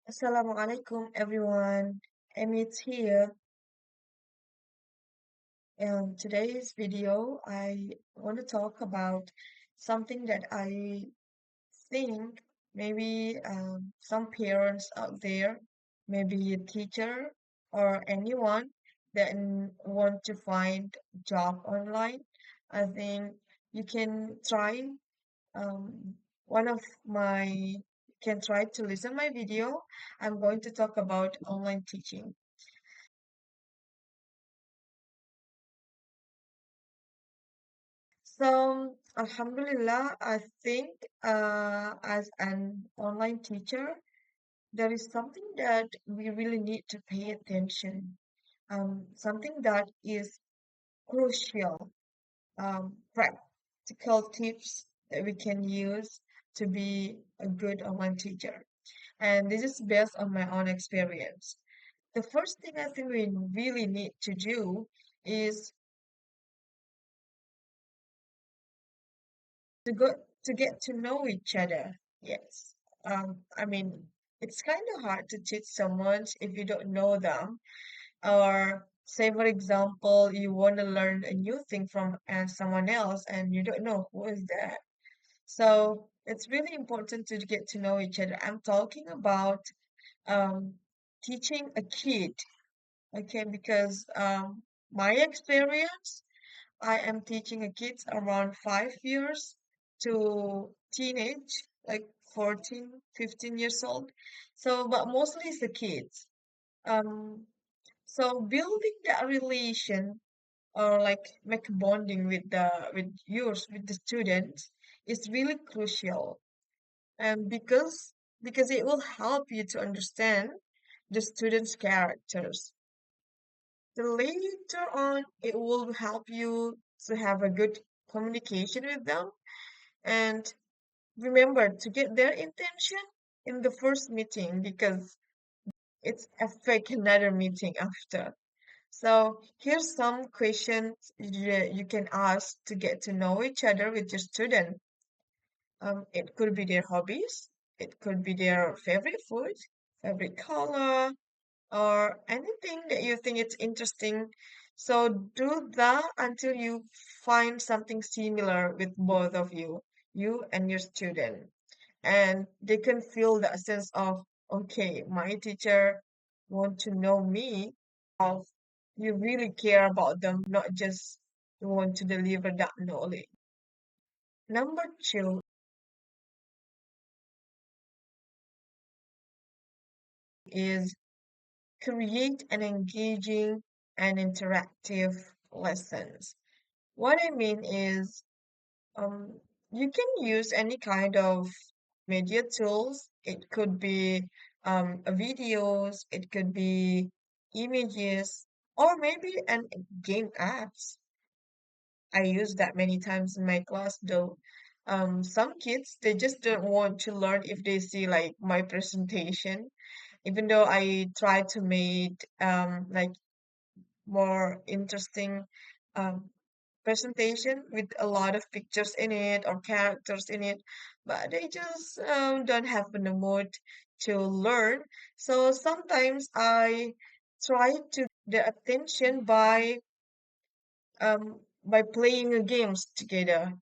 Assalamu alaikum everyone. Emit here. In today's video, I want to talk about something that I think maybe some parents out there, maybe a teacher or anyone that want to find job online. I think you can try one of my can try to listen my video. I'm going to talk about online teaching. So, Alhamdulillah, I think as an online teacher, there is something that we really need to pay attention. Something that is crucial, practical tips that we can use to be a good online teacher. And this is based on my own experience. The first thing I think we really need to do is to go to get to know each other. Yes. I mean, it's kind of hard to teach someone if you don't know them. Or say, for example, you want to learn a new thing from someone else and you don't know who is that. So it's really important to get to know each other. I'm talking about um, teaching a kid, okay? Because my experience I am teaching a kids around 5 years to teenage, like 14, 15 years old. So, but mostly it's the kids. Um, so building that relation or like make bonding with the students is really crucial. And because it will help you to understand the students' characters. Then later on, it will help you to have a good communication with them and remember to get their intention in the first meeting because it's affect another meeting after. So here's some questions you can ask to get to know each other with your student. It could be their hobbies, it could be their favorite food, favorite color, or anything that you think it's interesting. So do that until you find something similar with both of you and your student. And they can feel that sense of, okay, my teacher want to know me, of you really care about them, not just want to deliver that knowledge. Number two is create an engaging and interactive lessons. What I mean is, um, you can use any kind of media tools. It could be videos, it could be images, or maybe an game apps. I use that many times in my class though. Some kids they just don't want to learn if they see like my presentation, even though I try to make like more interesting um, presentation with a lot of pictures in it or characters in it, but they just don't have the mood to learn. So sometimes I try to get their attention by playing games together.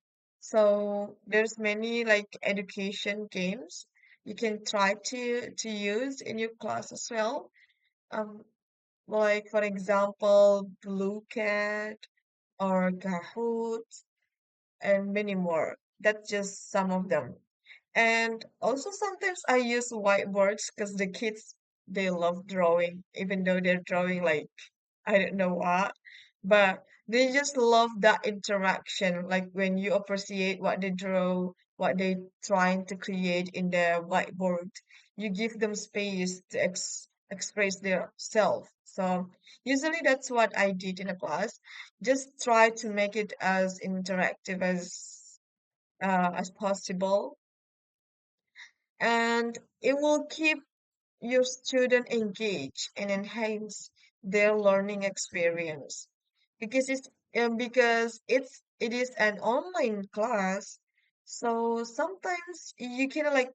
So there's many like education games you can try to use in your class as well. Um, like for example, Blue Cat or Kahoot and many more. That's just some of them. And also sometimes I use whiteboards because the kids they love drawing, even though they're drawing like I don't know what, but they just love that interaction. Like when you appreciate what they draw, what they trying to create in the whiteboard, you give them space to express their self. So usually that's what I did in a class. Just try to make it as interactive as possible, and it will keep your student engaged and enhance their learning experience because it is an online class. So sometimes you can like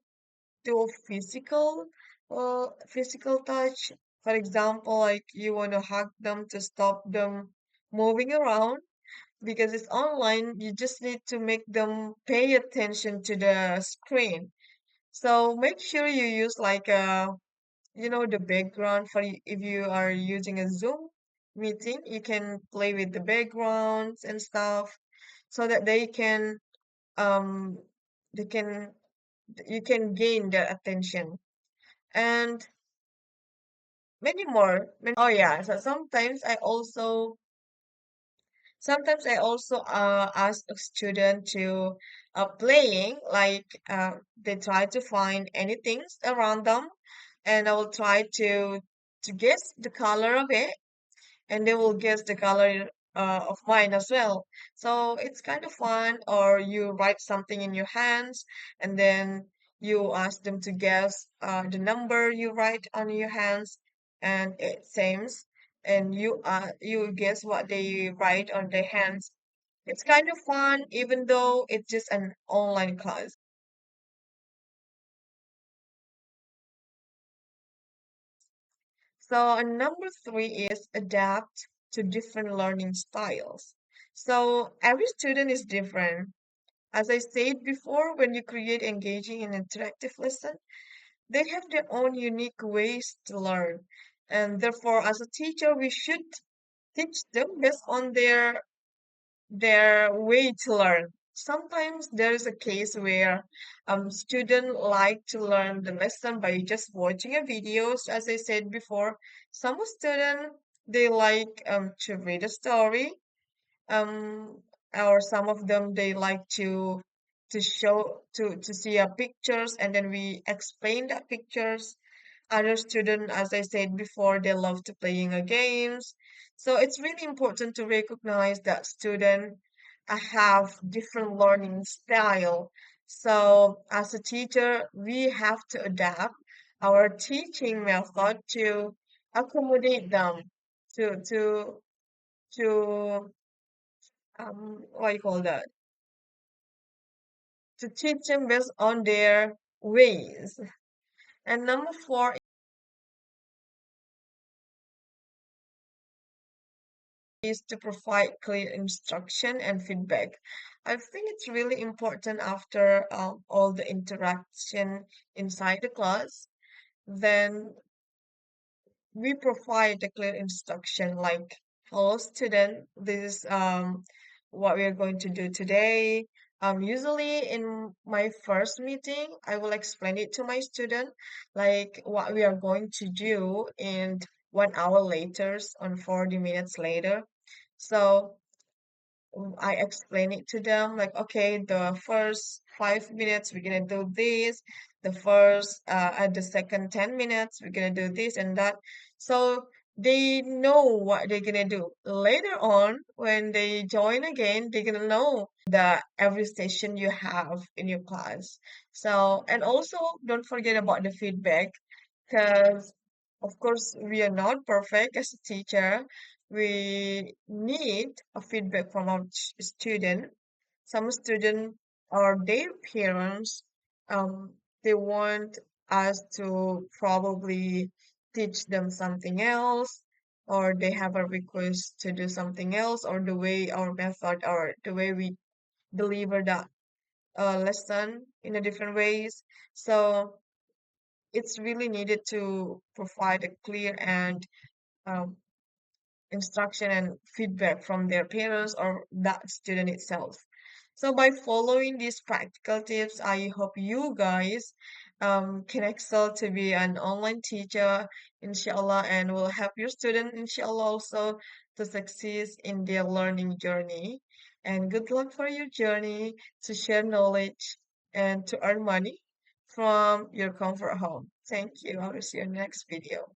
do a physical touch. For example, like you want to hug them to stop them moving around because it's online. You just need to make them pay attention to the screen. So make sure you use like the background if you are using a Zoom meeting, you can play with the backgrounds and stuff so that um they can you can gain their attention and many more. Oh yeah, so sometimes I also ask a student to playing like they try to find anything around them, and I will try to guess the color of it, and they will guess the color of mine as well. So it's kind of fun. Or you write something in your hands, and then you ask them to guess the number you write on your hands, and it seems, and you guess what they write on their hands. It's kind of fun, even though it's just an online class. So, number three is adapt to different learning styles. So, every student is different. As I said before, when you create engaging and interactive lesson, they have their own unique ways to learn. And therefore, as a teacher, we should teach them based on their way to learn. Sometimes there is a case where students like to learn the lesson by just watching a videos, as I said before. Some students they like to read a story, um, or some of them they like to see a pictures and then we explain that pictures. Other student, as I said before, they love to playing a games. So it's really important to recognize that student have different learning style. So as a teacher, we have to adapt our teaching method to accommodate them to to what you call that, to teach them based on their ways. And number four is to provide clear instruction and feedback. I think it's really important after all the interaction inside the class. Then we provide a clear instruction like, hello student, this is what we are going to do today. Usually in my first meeting, I will explain it to my student, like what we are going to do in 1 hour later, on 40 minutes later. So I explain it to them like, okay, the first 5 minutes we're gonna do this, at the second 10 minutes we're gonna do this and that. So they know what they're gonna do. Later on, when they join again, they're gonna know the every session you have in your class. So, and also don't forget about the feedback, because of course we are not perfect as a teacher. We need a feedback from our student. Some student or their parents, um, they want us to probably teach them something else, or they have a request to do something else, or the way our method or the way we deliver that lesson in a different ways. So it's really needed to provide a clear and um, instruction and feedback from their parents or that student itself. So by following these practical tips, I hope you guys can excel to be an online teacher, inshallah, and will help your student, inshallah, also to succeed in their learning journey. And good luck for your journey to share knowledge and to earn money from your comfort home. Thank you. I will see you in the next video.